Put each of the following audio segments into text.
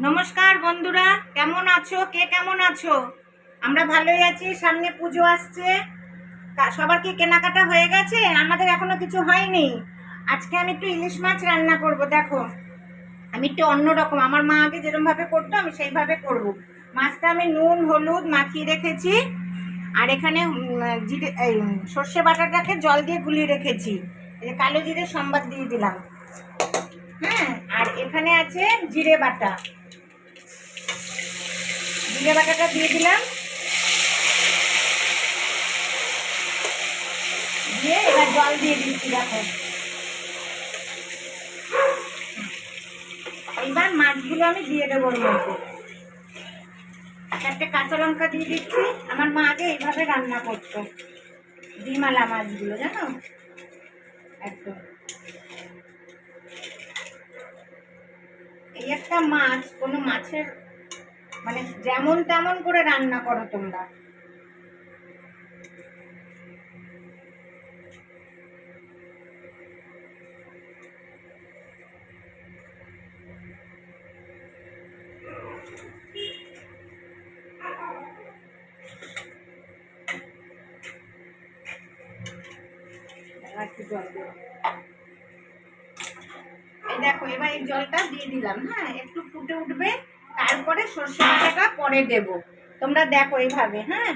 নমস্কার বন্ধুরা, কেমন আছো? কে কেমন আছো? আমরা ভালোই আছি। সামনে পুজো আসছে, সবার কি কেনাকাটা হয়ে গেছে? আমাদের এখনো কিছু হয়নি। আজকে আমি একটু ইলিশ মাছ রান্না করব। দেখো, আমি একটু অন্যরকম, আমার মা আগে যেরকম ভাবে করতো আমি সেইভাবে করব। মাছটা আমি নুন হলুদ মাখিয়ে রেখেছি, আর এখানে জিরে সর্ষে বাটাটাকে জল দিয়ে গুলিয়ে রেখেছি। এই কালো জিরে সম্বাদ দিয়ে দিলাম। হ্যাঁ, আর এখানে আছে জিরে বাটা, জিরে বাটাটা দিয়ে দিলাম। দিয়ে এবার জল দিয়ে দিচ্ছি। দেখো, এইবার মাছগুলো আমি দিয়ে দেবো ওর মধ্যে। একটা কাঁচা লঙ্কা দিয়ে দিচ্ছি। আমার মা আগে এইভাবে রান্না করতো ডিমালা মাছগুলো, জানো, একদম। এই একটা মাছ, কোনো মাছের মানে যেমন তেমন করে রান্না করো তোমরা, একটু জল দেবো। এই দেখো, এবার এই জলটা দিয়ে দিলাম। হ্যাঁ, একটু ফুটে উঠবে, তারপরে সর্ষে বাটাটা পরে দেব। তোমরা দেখো এইভাবে। হ্যাঁ,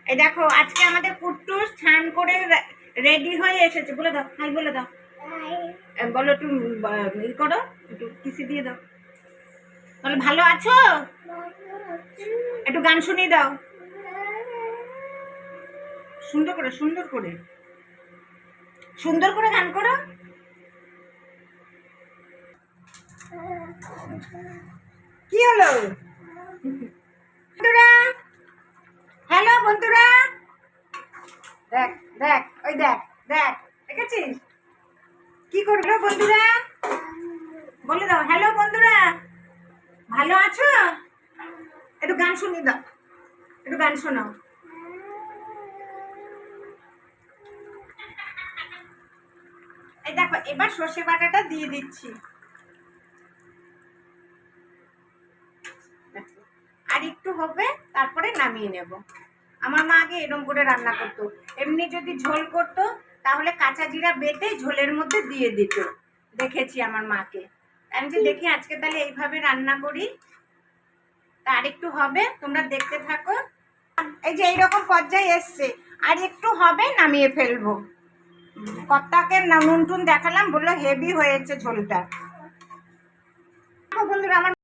এই দেখো, আজকে আমাদের কুট্টুস স্নান করে রেডি হয়ে এসেছে। বলে দাও, হাই বলে দাও। বলো একটু ই করো, একটু কিসি দিয়ে দাও। বলো ভালো আছো, একটু গান শুনিয়ে দাও। সুন্দর করে সুন্দর করে সুন্দর করে গান করো। কি হলো বন্ধুরা? হ্যালো বন্ধুরা, দেখ দেখ, ওই দেখ দেখ, দেখেছিস কি করলো বন্ধুরা? বলে দাও হ্যালো বন্ধুরা, ভালো আছো? একটু গান শুনিয়ে দাও, একটু গান শোনাও। এই দেখো, এবার সর্ষে বাটাটা দিয়ে দিচ্ছি। আর একটু হবে, তারপরে নামিয়ে নেব। আমার মা আগে এরকম করে রান্না করতো। এমনি যদি ঝোল করতো তাহলে কাঁচা জিরা বেটে ঝোলের মধ্যে দিয়ে দিত, দেখেছি আমার মাকে। আমি যে দেখি আজকে তাহলে এইভাবে রান্না করি। তা আর একটু হবে, তোমরা দেখতে থাকো। এই যে এইরকম পর্যায়ে এসছে, আর একটু হবে, নামিয়ে ফেলবো। কর্তাকে নুন টুন দেখালাম, বললো হেভি হয়েছে ঝোলটা। বন্ধুরা, আমার